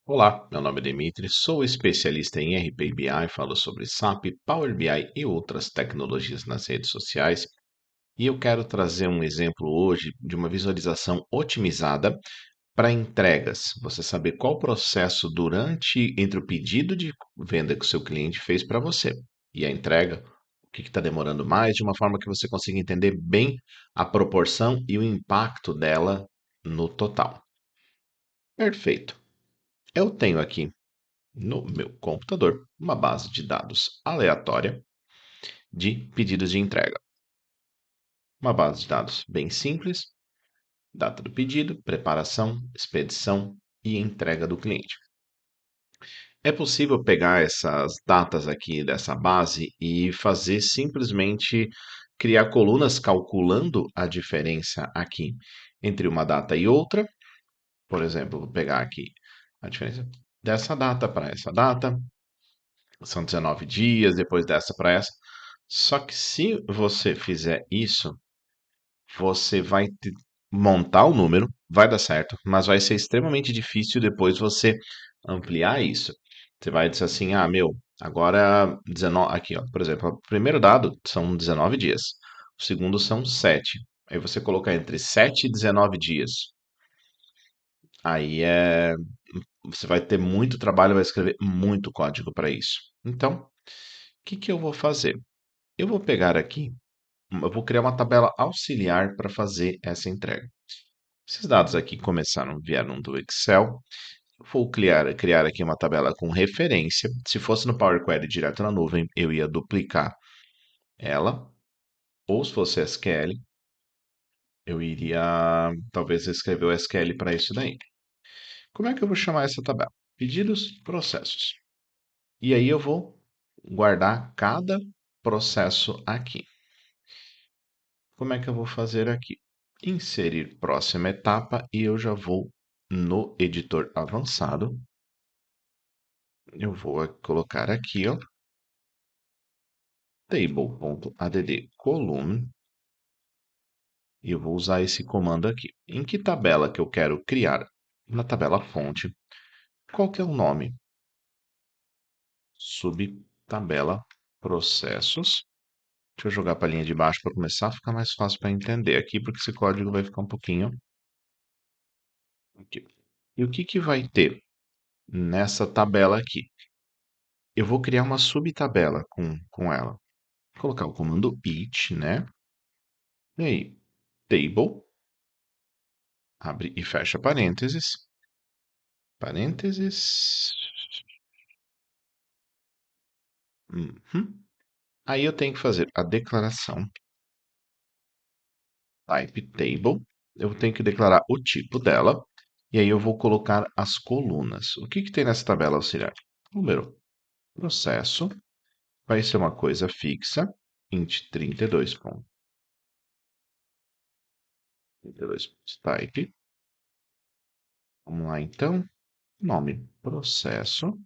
Olá, meu nome é Dimitri, sou especialista em RP e BI, falo sobre SAP, Power BI e outras tecnologias nas redes sociais. E eu quero trazer um exemplo hoje de uma visualização otimizada para entregas. Você saber qual o processo entre o pedido de venda que o seu cliente fez para você e a entrega, o que está demorando mais, de uma forma que você consiga entender bem a proporção e o impacto dela no total. Perfeito. Eu tenho aqui no meu computador uma base de dados aleatória de pedidos de entrega. Uma base de dados bem simples, data do pedido, preparação, expedição e entrega do cliente. É possível pegar essas datas aqui dessa base e fazer simplesmente criar colunas calculando a diferença aqui entre uma data e outra. Por exemplo, vou pegar aqui a diferença dessa data para essa data, são 19 dias, depois dessa para essa. Só que se você fizer isso, você vai montar o número, vai dar certo, mas vai ser extremamente difícil depois você ampliar isso. Você vai dizer assim, ah, meu, agora 19, aqui, ó, por exemplo, o primeiro dado são 19 dias, o segundo são 7. Aí você colocar entre 7 e 19 dias. Aí você vai ter muito trabalho, vai escrever muito código para isso. Então, o que eu vou fazer? Eu vou pegar aqui, eu vou criar uma tabela auxiliar para fazer essa entrega. Esses dados aqui vieram do Excel. Vou criar aqui uma tabela com referência. Se fosse no Power Query direto na nuvem, eu ia duplicar ela. Ou se fosse SQL, eu iria talvez escrever o SQL para isso daí. Como é que eu vou chamar essa tabela? Pedidos, processos. E aí eu vou guardar cada processo aqui. Como é que eu vou fazer aqui? Inserir próxima etapa e eu já vou no editor avançado. Eu vou colocar aqui, ó, table.add column e eu vou usar esse comando aqui. Em que tabela que eu quero criar? Na tabela fonte. Qual que é o nome? Subtabela processos. Deixa eu jogar para a linha de baixo para começar a ficar mais fácil para entender aqui, porque esse código vai ficar um pouquinho aqui. E o que que vai ter nessa tabela aqui? Eu vou criar uma subtabela com ela. Vou colocar o comando it, né? E aí, table, abre e fecha parênteses, parênteses. Uhum. Aí eu tenho que fazer a declaração type table. Eu tenho que declarar o tipo dela. E aí eu vou colocar as colunas. O que que tem nessa tabela auxiliar? Número, processo, vai ser uma coisa fixa, int 32.32 type. Vamos lá então. Nome, processo,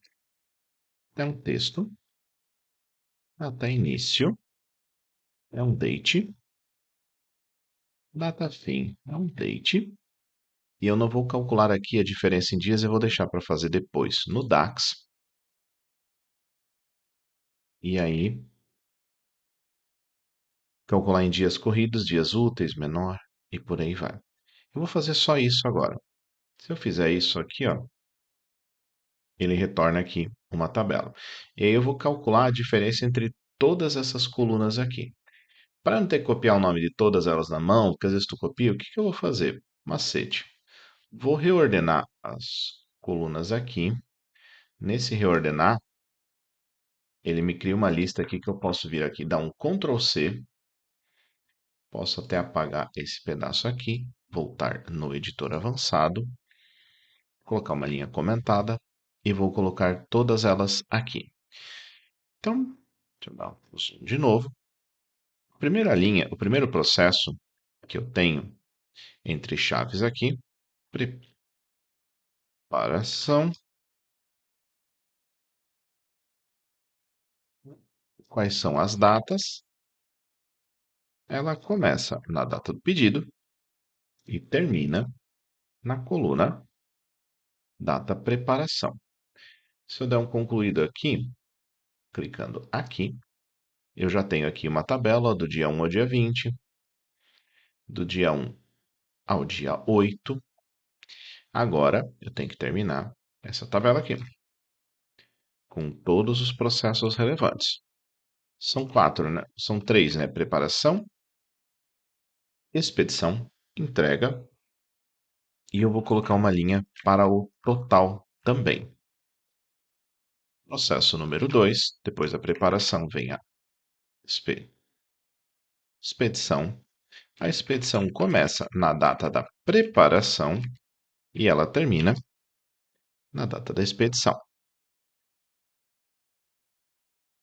é um texto, data início, é um date, data fim, é um date. E eu não vou calcular aqui a diferença em dias, eu vou deixar para fazer depois no DAX. E aí, calcular em dias corridos, dias úteis, menor, e por aí vai. Eu vou fazer só isso agora. Se eu fizer isso aqui, ó, ele retorna aqui uma tabela. E aí eu vou calcular a diferença entre todas essas colunas aqui. Para não ter que copiar o nome de todas elas na mão, porque às vezes tu copia, o que que eu vou fazer? Macete. Vou reordenar as colunas aqui. Nesse reordenar, ele me cria uma lista aqui que eu posso vir aqui, dar um Ctrl C, posso até apagar esse pedaço aqui, voltar no editor avançado, colocar uma linha comentada e vou colocar todas elas aqui. Então, deixa eu dar um zoom de novo. A primeira linha, o primeiro processo que eu tenho entre chaves aqui, preparação, quais são as datas? Ela começa na data do pedido e termina na coluna data preparação. Se eu der um concluído aqui, clicando aqui, eu já tenho aqui uma tabela do dia 1 ao dia 20, do dia 1 ao dia 8. Agora eu tenho que terminar essa tabela aqui, com todos os processos relevantes. São quatro, né? São três, né? Preparação, expedição, entrega. E eu vou colocar uma linha para o total também. Processo número 2, depois da preparação, vem a expedição. A expedição começa na data da preparação e ela termina na data da expedição.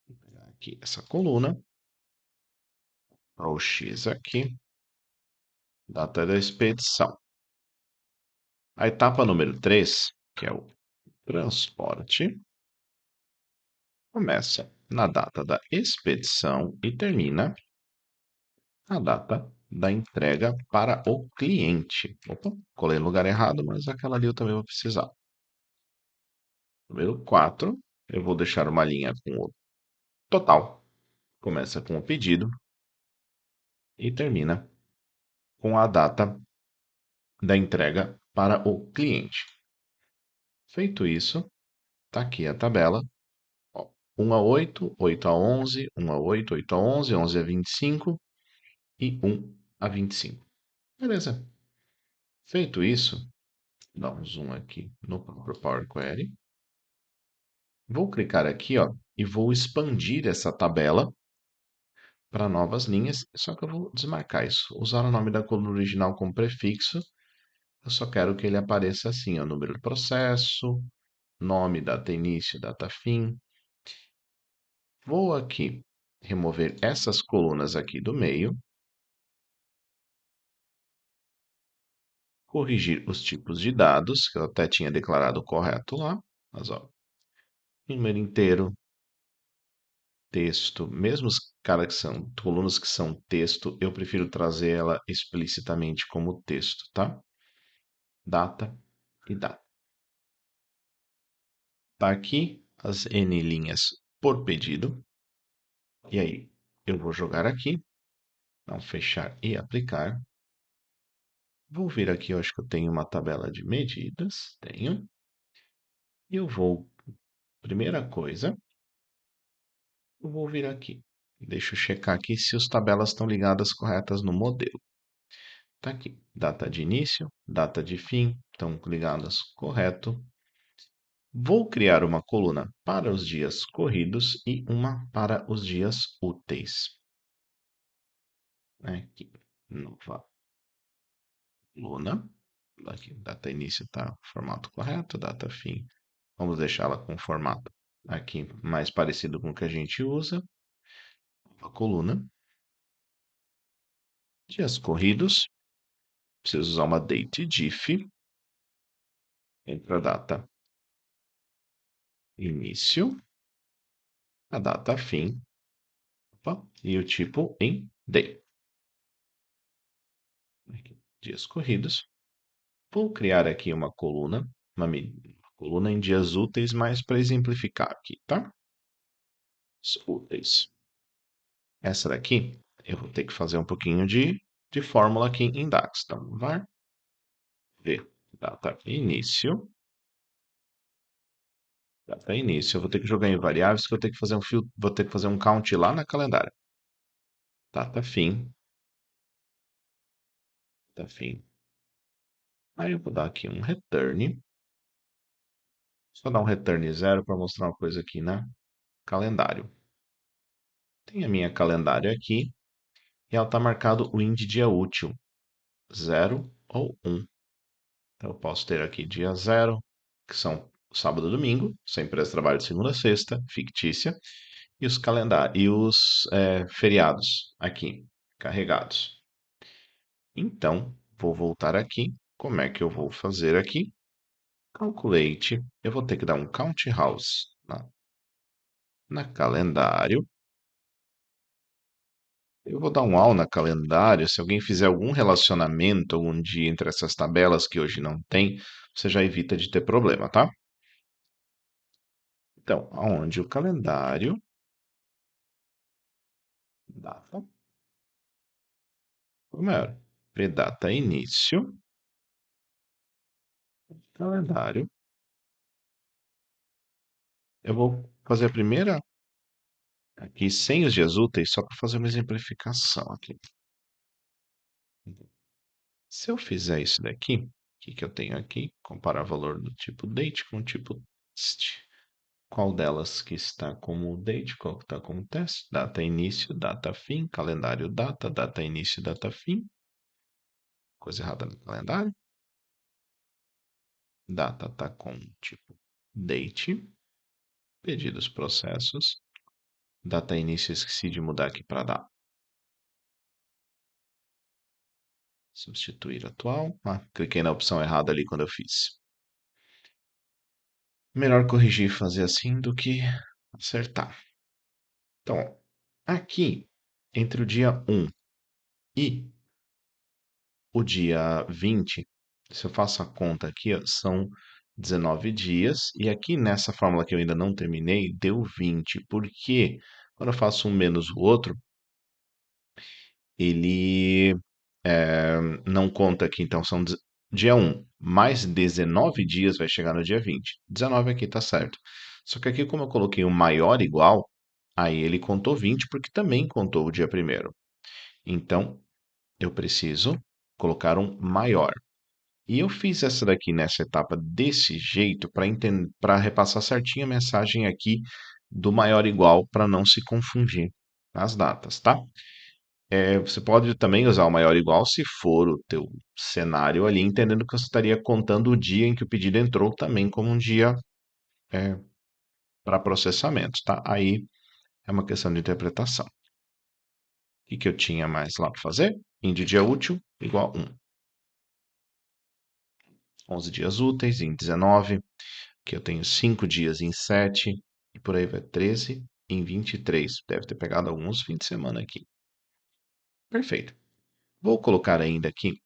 Vou pegar aqui essa coluna, o X aqui, data da expedição. A etapa número 3, que é o transporte, começa na data da expedição e termina a data da entrega para o cliente. Opa, colei no lugar errado, mas aquela ali eu também vou precisar. Número 4, eu vou deixar uma linha com o total. Começa com o pedido e termina com a data da entrega para o cliente. Feito isso, está aqui a tabela. Ó, 1 a 8, 8 a 11, 1 a 8, 8 a 11, 11 a 25 e 1 a 25. Beleza. Feito isso, dá um zoom aqui no próprio Power Query. Vou clicar aqui, ó, e vou expandir essa tabela para novas linhas, só que eu vou desmarcar isso. Usar o nome da coluna original como prefixo. Eu só quero que ele apareça assim, ó, número do processo, nome, data início, data fim. Vou aqui remover essas colunas aqui do meio, corrigir os tipos de dados, que eu até tinha declarado correto lá, mas ó, número inteiro, texto, mesmo os caras que são colunas que são texto, eu prefiro trazer ela explicitamente como texto, tá? Data e data. Tá aqui as N linhas por pedido. E aí, eu vou jogar aqui, não fechar e aplicar. Vou vir aqui, eu acho que eu tenho uma tabela de medidas, tenho. E eu vou, primeira coisa, eu vou vir aqui. Deixa eu checar aqui se as tabelas estão ligadas corretas no modelo. Tá aqui, data de início, data de fim, estão ligadas correto. Vou criar uma coluna para os dias corridos e uma para os dias úteis. Aqui, nova coluna. Aqui, data início está formato correto, data fim. Vamos deixá-la com formato aqui mais parecido com o que a gente usa. Nova coluna. Dias corridos. Preciso usar uma date diff. Entra a data início, a data fim, opa, e o tipo em day. Aqui, dias corridos. Vou criar aqui uma coluna, uma coluna em dias úteis, mas para exemplificar aqui, tá? Os úteis. Essa daqui, eu vou ter que fazer um pouquinho de fórmula aqui em DAX. Então, var v, data início. Data início. Eu vou ter que jogar em variáveis, que eu vou ter que fazer um vou ter que fazer um count lá na calendário. Data fim. Data fim. Aí eu vou dar aqui um return. Só dar um return 0 para mostrar uma coisa aqui na calendário. Tem a minha calendário aqui e ela está marcado o IND dia útil, 0 ou 1. Então eu posso ter aqui dia 0, que são sábado e domingo, se a empresa trabalha de segunda a sexta, fictícia, e os feriados aqui, carregados. Então, vou voltar aqui. Como é que eu vou fazer aqui? Calculate. Eu vou ter que dar um count house na calendário. Eu vou dar um all na calendário. Se alguém fizer algum relacionamento algum dia entre essas tabelas que hoje não tem, você já evita de ter problema, tá? Então, aonde o calendário, data, primeiro, data início, calendário. Eu vou fazer a primeira aqui sem os dias úteis, só para fazer uma exemplificação aqui. Se eu fizer isso daqui, o que que eu tenho aqui? Comparar valor do tipo date com o tipo test. Qual delas que está como date, qual que está como teste? Data início, data fim, calendário data, data início, data fim. Coisa errada no calendário. Data está com tipo date, pedidos processos. Data início, esqueci de mudar aqui para data. Substituir atual. Ah, cliquei na opção errada ali quando eu fiz. Melhor corrigir e fazer assim do que acertar. Então, aqui, entre o dia 1 e o dia 20, se eu faço a conta aqui, ó, são 19 dias. E aqui nessa fórmula que eu ainda não terminei, deu 20. Porque quando eu faço um menos o outro, ele não conta aqui. Então, são dia 1 mais 19 dias vai chegar no dia 20. 19 aqui tá certo. Só que aqui, como eu coloquei o maior igual, aí ele contou 20 porque também contou o dia primeiro. Então, eu preciso colocar um maior. E eu fiz essa daqui nessa etapa desse jeito para repassar certinho a mensagem aqui do maior igual para não se confundir as datas, tá? Você pode também usar o maior igual se for o teu cenário ali, entendendo que você estaria contando o dia em que o pedido entrou também como um dia para processamento, tá? Aí é uma questão de interpretação. O que que eu tinha mais lá para fazer? Em de dia útil igual 1. 11 dias úteis em 19, que eu tenho 5 dias em 7, e por aí vai 13 em 23. Deve ter pegado alguns fins de semana aqui. Perfeito. Vou colocar ainda aqui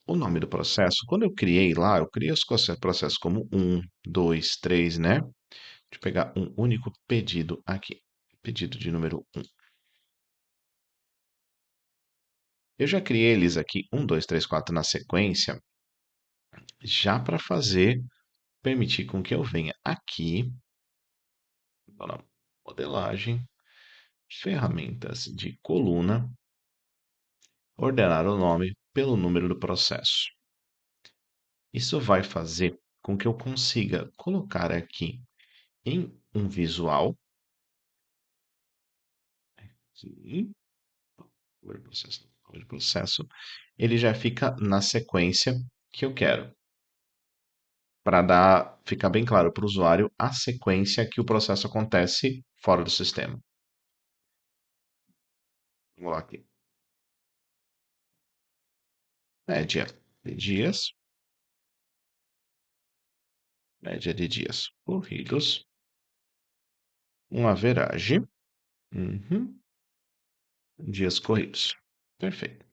o nome do processo. Quando eu criei lá, eu criei os processos como 1, 2, 3, né? Deixa eu pegar um único pedido aqui. Pedido de número 1. Eu já criei eles aqui, 1, 2, 3, 4 na sequência, já para permitir com que eu venha aqui, na modelagem, ferramentas de coluna, ordenar o nome pelo número do processo. Isso vai fazer com que eu consiga colocar aqui em um visual, aqui, número do processo, ele já fica na sequência que eu quero, para ficar bem claro para o usuário a sequência que o processo acontece fora do sistema. Vamos lá aqui. Média de dias. Média de dias corridos. Um average. Uhum. Dias corridos. Perfeito.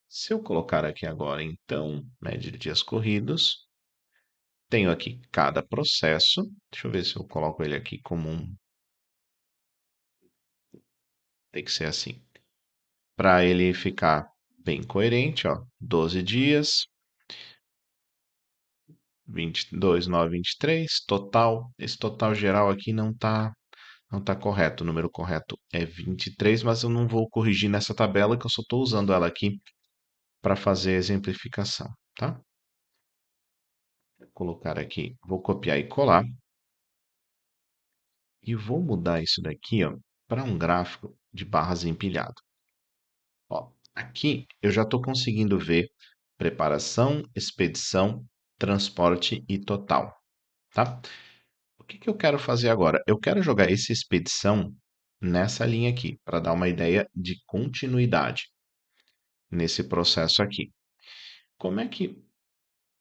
Se eu colocar aqui agora, então, média de dias corridos, tenho aqui cada processo. Deixa eu ver se eu coloco ele aqui como um. Tem que ser assim. Para ele ficar bem coerente, ó. 12 dias, 22, 9, 23, total. Esse total geral aqui não tá correto. O número correto é 23, mas eu não vou corrigir nessa tabela que eu só estou usando ela aqui para fazer a exemplificação, tá? Vou colocar aqui, vou copiar e colar. E vou mudar isso daqui, ó, para um gráfico de barras empilhado. Ó, aqui eu já estou conseguindo ver preparação, expedição, transporte e total, tá? O que que eu quero fazer agora? Eu quero jogar essa expedição nessa linha aqui, para dar uma ideia de continuidade nesse processo aqui. Como é que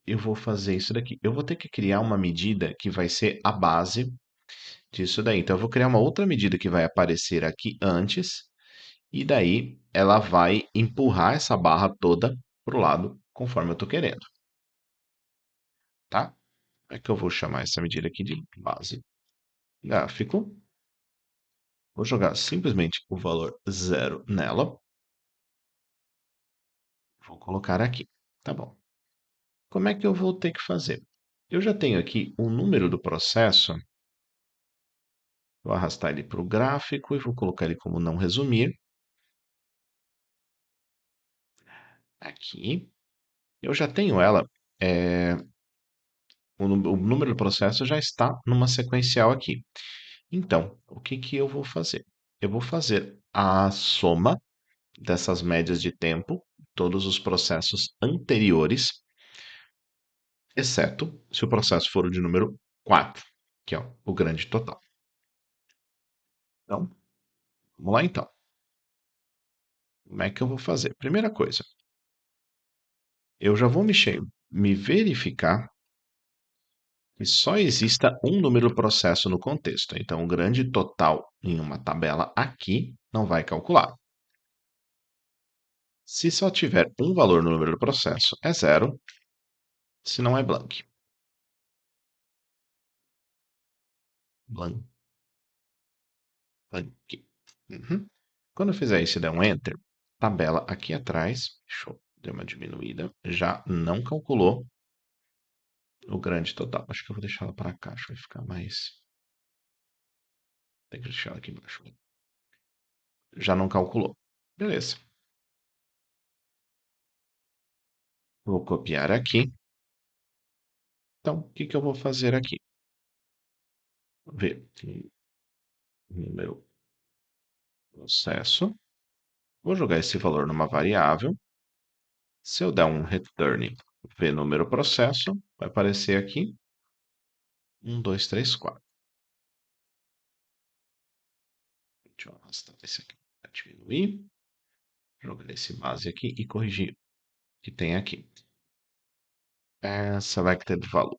eu vou fazer isso daqui? Eu vou ter que criar uma medida que vai ser a base disso daí. Então, eu vou criar uma outra medida que vai aparecer aqui antes, e daí ela vai empurrar essa barra toda para o lado conforme eu estou querendo. tá? Como é que eu vou chamar essa medida aqui de base? Gráfico. Vou jogar simplesmente o valor zero nela. Vou colocar aqui. Tá bom. Como é que eu vou ter que fazer? Eu já tenho aqui o número do processo. Vou arrastar ele para o gráfico e vou colocar ele como não resumir. Aqui. Eu já tenho ela. é, o número do processo já está numa sequencial aqui. Então, o que que eu vou fazer? Eu vou fazer a soma dessas médias de tempo, todos os processos anteriores, exceto se o processo for o de número 4, que é o grande total. Então, vamos lá então. Como é que eu vou fazer? Primeira coisa, eu já vou me verificar que só exista um número processo no contexto. Então, o grande total em uma tabela aqui não vai calcular. Se só tiver um valor no número do processo, é zero, se não é blank. Blank, blank. Uhum. Quando eu fizer isso e der um Enter, tabela aqui atrás, deixa eu dar uma diminuída, já não calculou o grande total. Acho que eu vou deixar ela para cá, acho que vai ficar mais. Tem que deixar ela aqui embaixo. Já não calculou. Beleza. Vou copiar aqui. Então, o que que eu vou fazer aqui? Ver número processo. Vou jogar esse valor numa variável. Se eu der um return v número processo, vai aparecer aqui 1, 2, 3, 4. Deixa eu arrastar esse aqui para diminuir. Jogar esse base aqui e corrigir o que tem aqui. Selected value.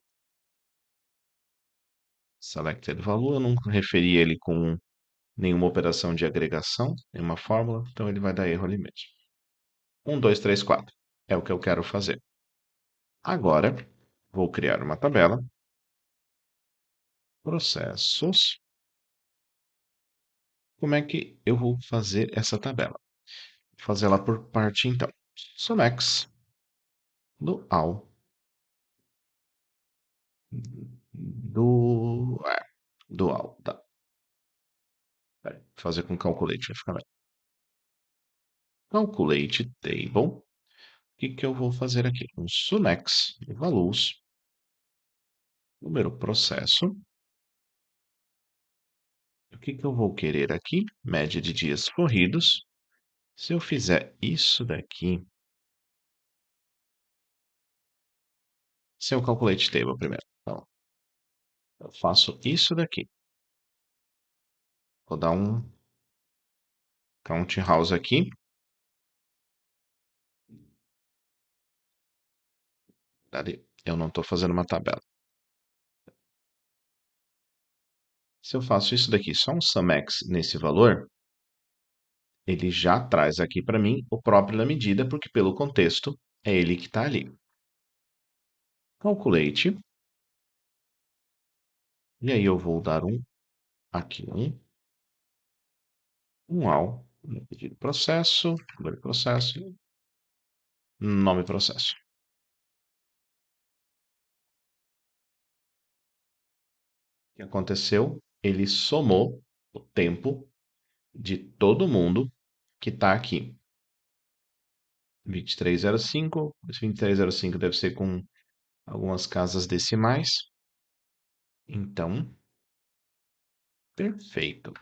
Selected value, eu não referi ele com nenhuma operação de agregação, nenhuma fórmula, então ele vai dar erro ali mesmo. 1, 2, 3, 4. É o que eu quero fazer. Agora, vou criar uma tabela. Processos. Como é que eu vou fazer essa tabela? Vou fazer ela por parte, então. Somex dual dual, tá. Vou fazer com calculate, vai ficar bem. Calculate table. O que que eu vou fazer aqui? Um somex values, número processo. O que que eu vou querer aqui? Média de dias corridos. Se eu fizer isso daqui, se eu calculate table primeiro. Então, eu faço isso daqui. Vou dar um count house aqui. Eu não estou fazendo uma tabela. Se eu faço isso daqui, só um sumx nesse valor, ele já traz aqui para mim o próprio da medida, porque pelo contexto é ele que está ali. Calculate. E aí eu vou dar aqui um all, pedido processo, número de processo, nome processo. O que aconteceu? Ele somou o tempo de todo mundo que está aqui. 2305, esse 2305 deve ser com algumas casas decimais. Então, perfeito.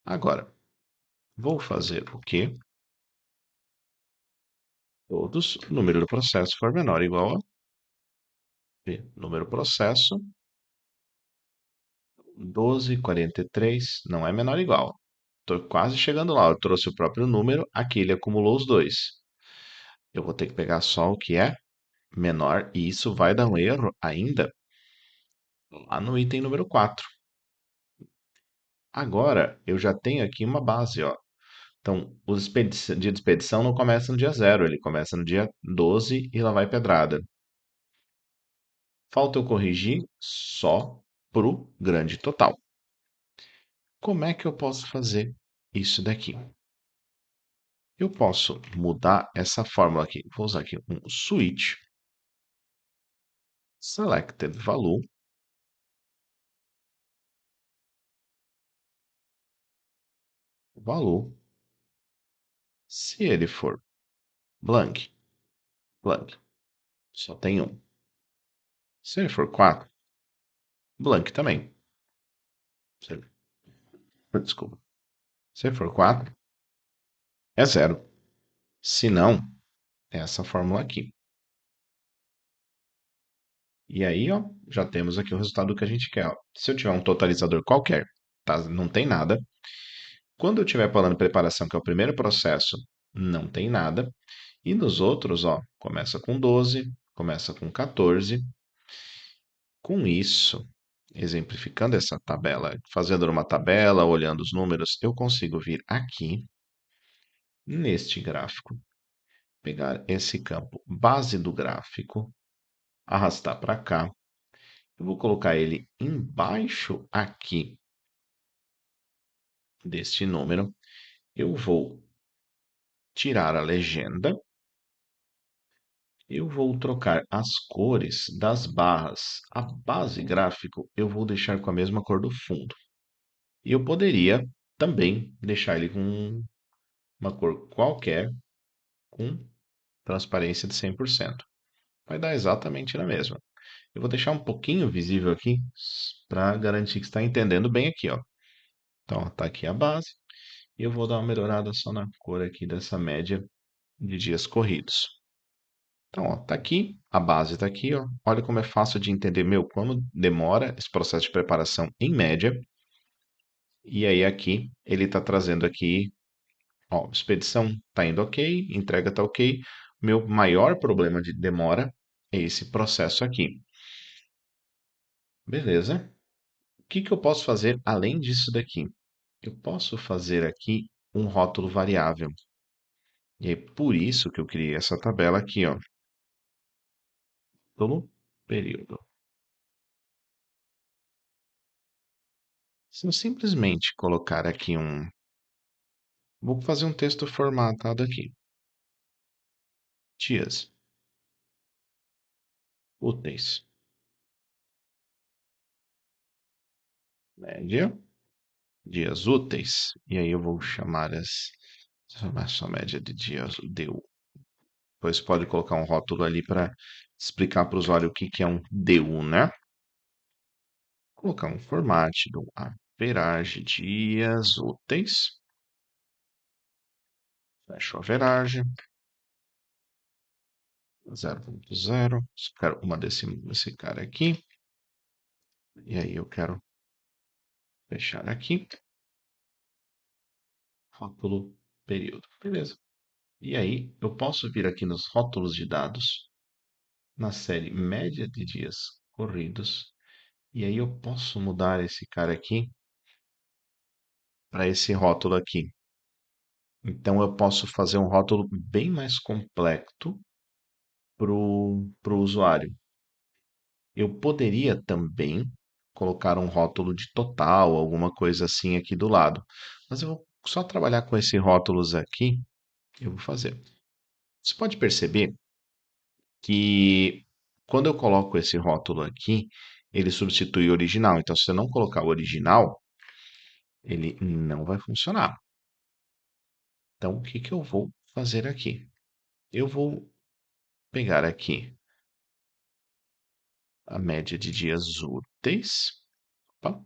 Agora, vou fazer o quê? Todos, o número do processo for menor ou igual a P. Número processo, 1243, não é menor ou igual. Estou quase chegando lá. Eu trouxe o próprio número, aqui ele acumulou os dois. Eu vou ter que pegar só o que é menor, e isso vai dar um erro ainda lá no item número 4. Agora, eu já tenho aqui uma base, ó. Então, o dia de expedição não começa no dia 0, ele começa no dia 12 e lá vai pedrada. Falta eu corrigir só para o grande total. Como é que eu posso fazer isso daqui? Eu posso mudar essa fórmula aqui. Vou usar aqui um switch selected value, value, se ele for blank, blank, só tem um. Se ele for 4, blank também. Se ele- Desculpa. Se ele for 4, é zero. Se não, é essa fórmula aqui. E aí, ó, já temos aqui o resultado que a gente quer. Ó. Se eu tiver um totalizador qualquer, tá? Não tem nada. Quando eu estiver falando preparação, que é o primeiro processo, não tem nada. E nos outros, ó, começa com 12, começa com 14. Com isso, exemplificando essa tabela, fazendo uma tabela, olhando os números, eu consigo vir aqui neste gráfico, pegar esse campo base do gráfico, arrastar para cá. Eu vou colocar ele embaixo aqui deste número. Eu vou tirar a legenda. Eu vou trocar as cores das barras. A base gráfico eu vou deixar com a mesma cor do fundo. E eu poderia também deixar ele com uma cor qualquer, com transparência de 100%. Vai dar exatamente na mesma. Eu vou deixar um pouquinho visível aqui para garantir que está entendendo bem aqui, ó. Então, tá aqui a base. E eu vou dar uma melhorada só na cor aqui dessa média de dias corridos. Então, ó, tá aqui, a base tá aqui, ó. Olha como é fácil de entender, meu, como demora esse processo de preparação em média. E aí aqui ele tá trazendo aqui, ó, expedição tá indo ok, entrega tá ok. Meu maior problema de demora é esse processo aqui. Beleza? O que que eu posso fazer além disso daqui? Eu posso fazer aqui um rótulo variável. E é por isso que eu criei essa tabela aqui, ó. Todo período. Se eu simplesmente colocar aqui um. Vou fazer um texto formatado aqui. Dias úteis. Média. Dias úteis. E aí eu vou chamar essa média de dias deu. Depois pode colocar um rótulo ali para explicar para o usuário o que que é um DU, né? Colocar um format do average dias úteis. Fecho a average. 0.0. Quero uma desse cara aqui. E aí eu quero fechar aqui. Rótulo período. Beleza. E aí eu posso vir aqui nos rótulos de dados, na série média de dias corridos. E aí eu posso mudar esse cara aqui para esse rótulo aqui. Então eu posso fazer um rótulo bem mais complexo para o usuário. Eu poderia também colocar um rótulo de total, alguma coisa assim aqui do lado. Mas eu vou só trabalhar com esses rótulos aqui. Eu vou fazer. Você pode perceber que quando eu coloco esse rótulo aqui, ele substitui o original. Então, se eu não colocar o original, ele não vai funcionar. Então, o que que eu vou fazer aqui? Eu vou pegar aqui a média de dias úteis. Opa,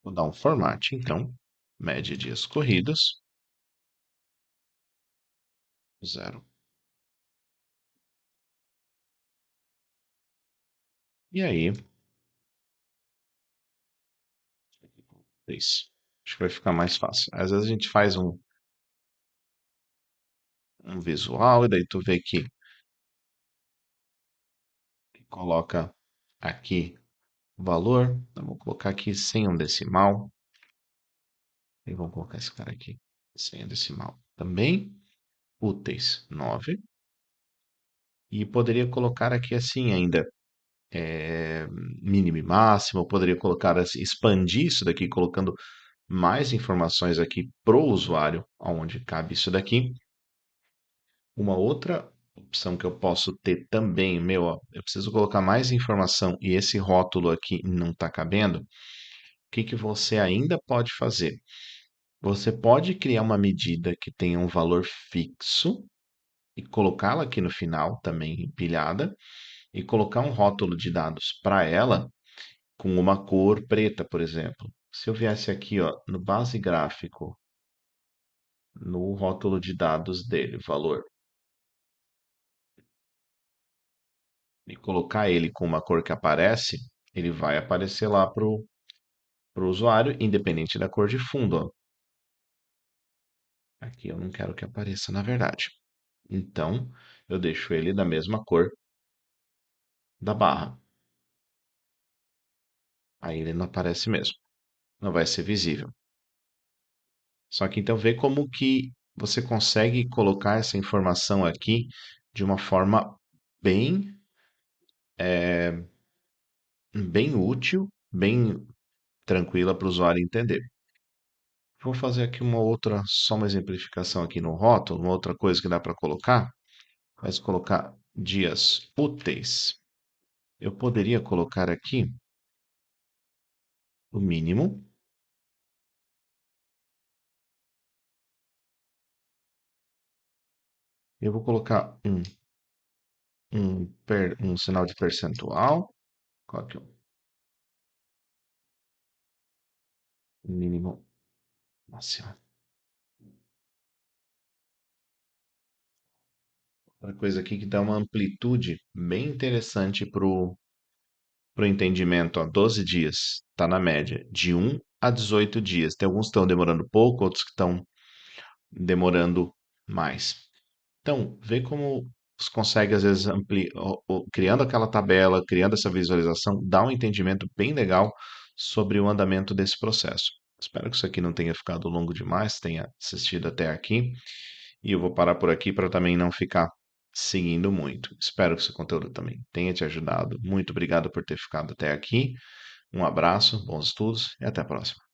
vou dar um format, então. Média de dias corridos, zero. E aí, é isso. Acho que vai ficar mais fácil. Às vezes a gente faz um visual e daí tu vê que coloca aqui o valor. Então, vou colocar aqui sem um decimal. E vamos colocar esse cara aqui sem um decimal também. Úteis, 9. e poderia colocar aqui assim ainda, eh, mínimo e máximo, eu poderia colocar assim, expandir isso daqui, colocando mais informações aqui pro usuário, aonde cabe isso daqui. Uma outra opção que eu posso ter também, meu, ó, eu preciso colocar mais informação e esse rótulo aqui não está cabendo. O que que você ainda pode fazer? Você pode criar uma medida que tenha um valor fixo e colocá-la aqui no final, também empilhada, e colocar um rótulo de dados para ela com uma cor preta, por exemplo. Se eu viesse aqui, ó, no base gráfico, no rótulo de dados dele, valor, e colocar ele com uma cor que aparece, ele vai aparecer lá para o usuário, independente da cor de fundo, ó. Aqui eu não quero que apareça, na verdade. Então, eu deixo ele da mesma cor da barra. Aí ele não aparece mesmo. Não vai ser visível. Só que então vê como que você consegue colocar essa informação aqui de uma forma bem, bem útil, bem tranquila para o usuário entender. Vou fazer aqui uma outra, só uma exemplificação aqui no rótulo, uma outra coisa que dá para colocar. Mas colocar dias úteis. Eu poderia colocar aqui o mínimo. Eu vou colocar um sinal de percentual. Qual que é o mínimo máximo? Outra coisa aqui que dá uma amplitude bem interessante para o entendimento. Ó, 12 dias, está na média, de 1 a 18 dias. Tem alguns que estão demorando pouco, outros que estão demorando mais. Então, vê como você consegue, às vezes, criando aquela tabela, criando essa visualização, dá um entendimento bem legal sobre o andamento desse processo. Espero que isso aqui não tenha ficado longo demais, tenha assistido até aqui. E eu vou parar por aqui para também não ficar seguindo muito. Espero que esse conteúdo também tenha te ajudado. Muito obrigado por ter ficado até aqui. Um abraço, bons estudos e até a próxima.